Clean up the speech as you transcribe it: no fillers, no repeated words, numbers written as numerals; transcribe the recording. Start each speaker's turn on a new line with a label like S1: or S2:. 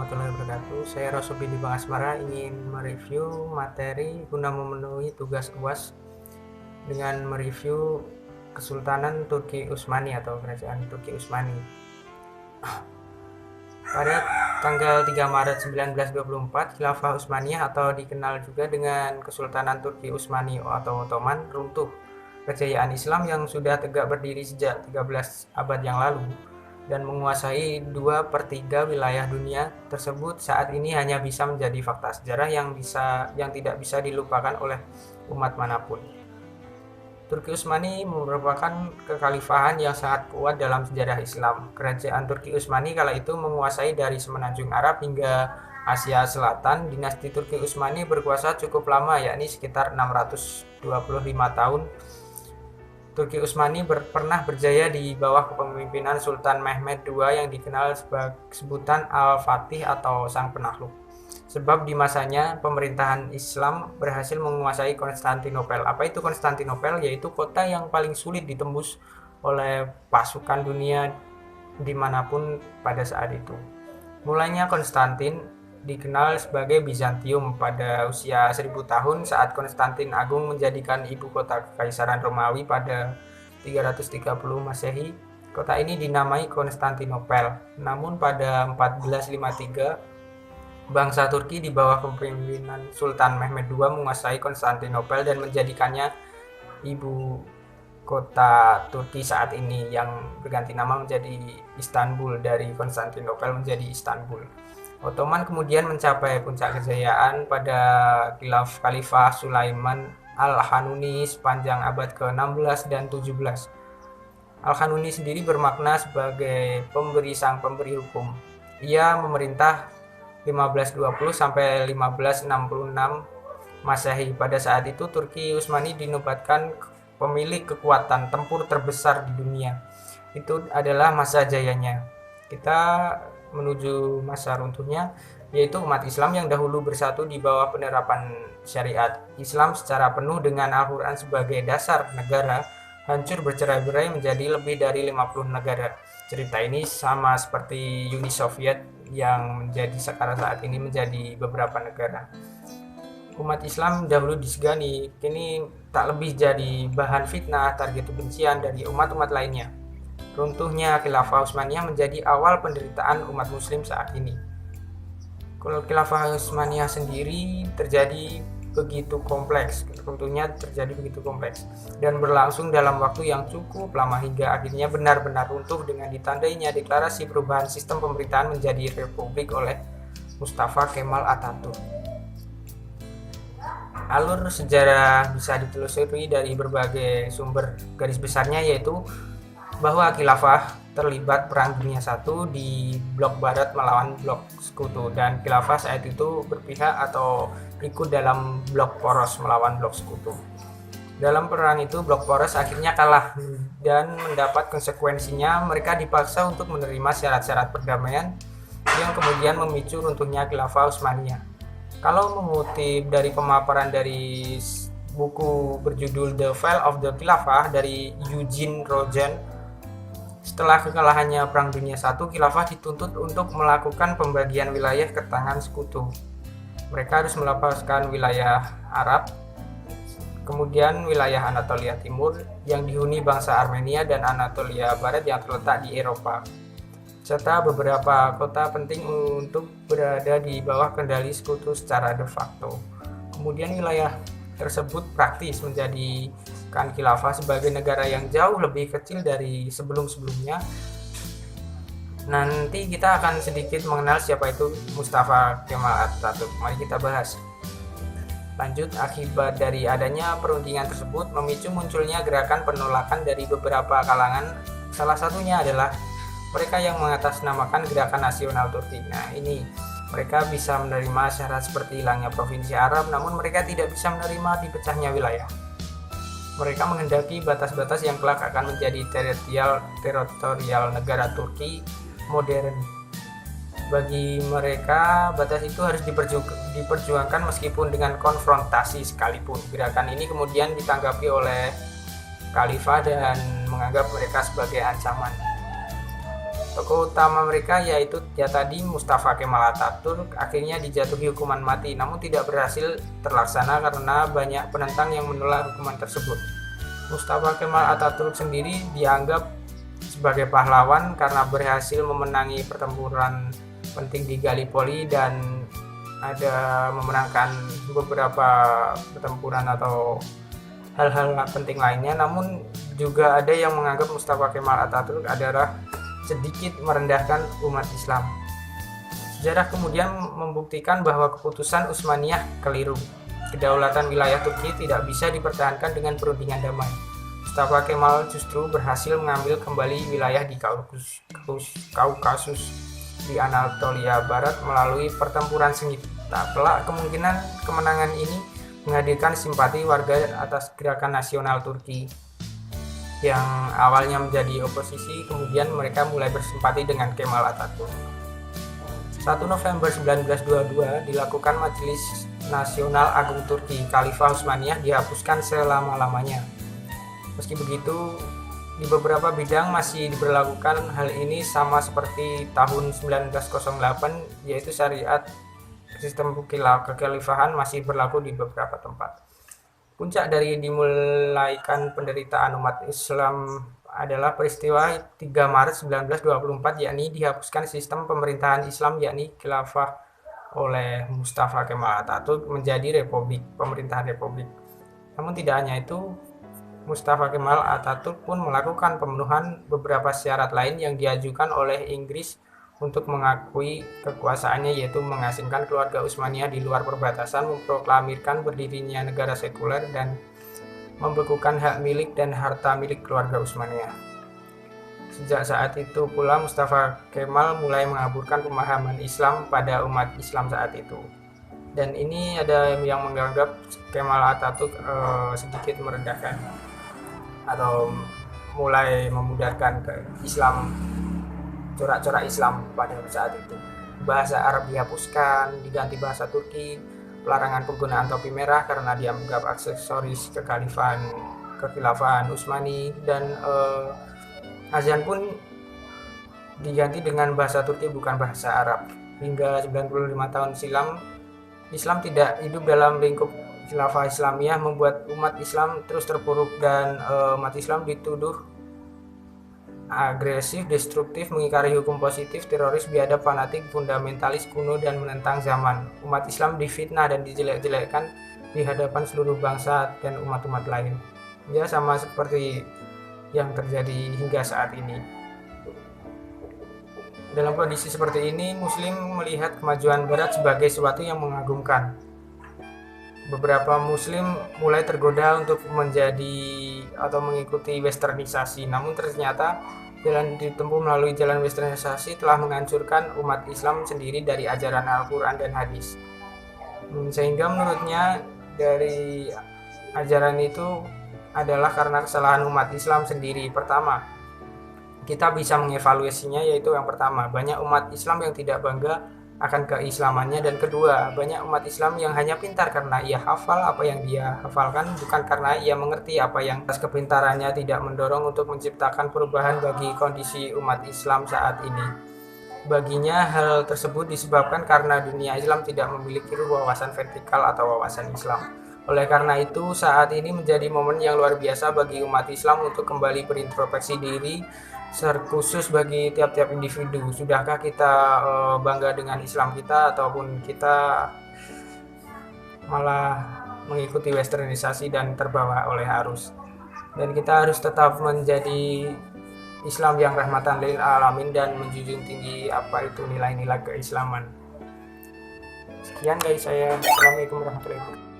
S1: warahmatullahi wabarakatuh. Saya Rasul bin Bang Asmara ingin mereview materi guna memenuhi tugas UAS dengan mereview Kesultanan Turki Utsmani atau Kerajaan Turki Utsmani. Pada tanggal 3 Maret 1924, Khilafah Utsmaniyah atau dikenal juga dengan Kesultanan Turki Utsmani atau Ottoman runtuh. Kejayaan Islam yang sudah tegak berdiri sejak 13 abad yang lalu dan menguasai 2/3 wilayah dunia tersebut saat ini hanya bisa menjadi fakta sejarah yang tidak bisa dilupakan oleh umat manapun. Turki Utsmani merupakan kekhalifahan yang sangat kuat dalam sejarah Islam. Kerajaan Turki Utsmani kala itu menguasai dari semenanjung Arab hingga Asia Selatan. Dinasti Turki Utsmani berkuasa cukup lama, yakni sekitar 625 tahun. Turki Utsmani pernah berjaya di bawah kepemimpinan Sultan Mehmed II yang dikenal sebagai sebutan Al-Fatih atau Sang Penakluk. Sebab di masanya pemerintahan Islam berhasil menguasai Konstantinopel. Apa itu Konstantinopel? Yaitu kota yang paling sulit ditembus oleh pasukan dunia dimanapun pada saat itu. Mulanya Konstantin dikenal sebagai Bizantium pada usia 1000 tahun saat Konstantin Agung menjadikan ibu kota Kekaisaran Romawi pada 330 Masehi. Kota ini dinamai Konstantinopel. Namun pada 1453, bangsa Turki di bawah kepemimpinan Sultan Mehmed II menguasai Konstantinopel dan menjadikannya ibu kota Turki saat ini yang berganti nama menjadi Istanbul, dari Konstantinopel menjadi Istanbul. Ottoman kemudian mencapai puncak kejayaan pada Khalifah Sulaiman Al-Hanuni sepanjang abad ke-16 dan 17. Al-Hanuni sendiri bermakna sebagai sang pemberi hukum. Ia memerintah 1520 sampai 1566 Masehi. Pada saat itu Turki Utsmani dinobatkan pemilik kekuatan tempur terbesar di dunia. Itu adalah masa jayanya. Kita menuju masa runtuhnya, yaitu umat Islam yang dahulu bersatu di bawah penerapan syariat Islam secara penuh dengan Al-Quran sebagai dasar negara, hancur bercerai-berai menjadi lebih dari 50 negara. Cerita ini sama seperti Uni Soviet yang menjadi sekarang saat ini menjadi beberapa negara. Umat Islam dahulu disegani, kini tak lebih jadi bahan fitnah, target kebencian dari umat-umat lainnya. Runtuhnya Khilafah Utsmaniyah menjadi awal penderitaan umat muslim saat ini. Kalau Khilafah Utsmaniyah sendiri terjadi begitu kompleks, runtuhnya terjadi begitu kompleks dan berlangsung dalam waktu yang cukup lama hingga akhirnya benar-benar runtuh dengan ditandainya deklarasi perubahan sistem pemerintahan menjadi republik oleh Mustafa Kemal Atatürk. Alur sejarah bisa ditelusuri dari berbagai sumber. Garis besarnya yaitu bahwa khilafah terlibat Perang Dunia I di blok barat melawan blok sekutu, dan khilafah saat itu berpihak atau ikut dalam blok poros melawan blok sekutu. Dalam perang itu blok poros akhirnya kalah dan mendapat konsekuensinya mereka dipaksa untuk menerima syarat-syarat perdamaian yang kemudian memicu runtuhnya Khilafah Utsmaniyah. Kalau mengutip dari pemaparan dari buku berjudul The Fall of the Khilafah dari Eugene Rojan, setelah kekalahannya Perang Dunia I, khilafah dituntut untuk melakukan pembagian wilayah ke tangan sekutu. Mereka harus melepaskan wilayah Arab, kemudian wilayah Anatolia Timur yang dihuni bangsa Armenia dan Anatolia Barat yang terletak di Eropa, serta beberapa kota penting untuk berada di bawah kendali sekutu secara de facto. Kemudian wilayah tersebut praktis menjadikan khilafah sebagai negara yang jauh lebih kecil dari sebelum-sebelumnya. Nanti kita akan sedikit mengenal siapa itu Mustafa Kemal Atatürk. Mari kita bahas. Lanjut, akibat dari adanya perundingan tersebut memicu munculnya gerakan penolakan dari beberapa kalangan. Salah satunya adalah mereka yang mengatasnamakan Gerakan Nasional Turki. Nah, ini mereka bisa menerima syarat seperti hilangnya provinsi Arab, namun mereka tidak bisa menerima dipecahnya wilayah. Mereka menghendaki batas-batas yang kelak akan menjadi teritorial negara Turki modern. Bagi mereka, batas itu harus diperjuangkan meskipun dengan konfrontasi sekalipun. Gerakan ini kemudian ditanggapi oleh Khalifah dan menganggap mereka sebagai ancaman. Tokoh utama mereka yaitu ya tadi Mustafa Kemal Atatürk akhirnya dijatuhi hukuman mati, namun tidak berhasil terlaksana karena banyak penentang yang menolak hukuman tersebut. Mustafa Kemal Atatürk sendiri dianggap sebagai pahlawan karena berhasil memenangi pertempuran penting di Gallipoli dan ada memenangkan beberapa pertempuran atau hal-hal penting lainnya. Namun juga ada yang menganggap Mustafa Kemal Atatürk adalah sedikit merendahkan umat Islam. Sejarah kemudian membuktikan bahwa keputusan Utsmaniyah keliru. Kedaulatan wilayah Turki tidak bisa dipertahankan dengan perundingan damai. Mustafa Kemal justru berhasil mengambil kembali wilayah di Kaukasus di Anatolia Barat melalui pertempuran sengit. Kelak kemungkinan kemenangan ini menghadirkan simpati warga atas gerakan nasional Turki yang awalnya menjadi oposisi, kemudian mereka mulai bersimpati dengan Kemal Atatürk. 1 November 1922 dilakukan Majelis Nasional Agung Turki. Khalifah Utsmaniyah dihapuskan selama-lamanya. Meski begitu, di beberapa bidang masih diberlakukan hal ini sama seperti tahun 1908, yaitu syariat sistem kekhalifahan masih berlaku di beberapa tempat. Puncak dari dimulaikan penderitaan umat Islam adalah peristiwa 3 Maret 1924, yakni dihapuskan sistem pemerintahan Islam yakni khilafah oleh Mustafa Kemal Atatürk menjadi pemerintahan republik. Namun tidak hanya itu, Mustafa Kemal Atatürk pun melakukan pemenuhan beberapa syarat lain yang diajukan oleh Inggris untuk mengakui kekuasaannya, yaitu mengasingkan keluarga Utsmaniyah di luar perbatasan, memproklamirkan berdirinya negara sekuler, dan membekukan hak milik dan harta milik keluarga Utsmaniyah. Sejak saat itu pula Mustafa Kemal mulai mengaburkan pemahaman Islam pada umat Islam saat itu. Dan ini ada yang menganggap Kemal Atatürk sedikit merendahkan atau mulai memudarkan ke Islam, corak-corak Islam pada saat itu. Bahasa Arab dihapuskan, diganti bahasa Turki, pelarangan penggunaan topi merah karena dianggap aksesoris kekhilafahan Utsmani, dan azan pun diganti dengan bahasa Turki bukan bahasa Arab. Hingga 95 tahun silam, Islam tidak hidup dalam lingkup khilafah Islamiyah, membuat umat Islam terus terpuruk dan umat Islam dituduh agresif, destruktif, mengingkari hukum positif, teroris, biadab, fanatik, fundamentalis, kuno, dan menentang zaman. Umat Islam difitnah dan dijelek-jelekkan di hadapan seluruh bangsa dan umat-umat lain. Ya, sama seperti yang terjadi hingga saat ini. Dalam kondisi seperti ini, Muslim melihat kemajuan Barat sebagai sesuatu yang mengagumkan. Beberapa Muslim mulai tergoda untuk menjadi atau mengikuti westernisasi, namun ternyata jalan ditempuh melalui jalan westernisasi telah menghancurkan umat Islam sendiri dari ajaran Al-Quran dan hadis. Sehingga menurutnya dari ajaran itu adalah karena kesalahan umat Islam sendiri. Pertama, kita bisa mengevaluasinya, yaitu yang pertama, banyak umat Islam yang tidak bangga akan keislamannya, dan kedua, banyak umat Islam yang hanya pintar karena ia hafal apa yang dia hafalkan, bukan karena ia mengerti apa yang atas kepintarannya tidak mendorong untuk menciptakan perubahan bagi kondisi umat Islam saat ini. Baginya hal tersebut disebabkan karena dunia Islam tidak memiliki wawasan vertikal atau wawasan Islam. Oleh karena itu, saat ini menjadi momen yang luar biasa bagi umat Islam untuk kembali berintrospeksi diri, khusus bagi tiap-tiap individu. Sudahkah kita bangga dengan Islam kita, ataupun kita malah mengikuti westernisasi dan terbawa oleh arus? Dan kita harus tetap menjadi Islam yang rahmatan lil alamin dan menjunjung tinggi apa itu nilai-nilai keislaman. Sekian dari saya. Assalamualaikum warahmatullahi wabarakatuh.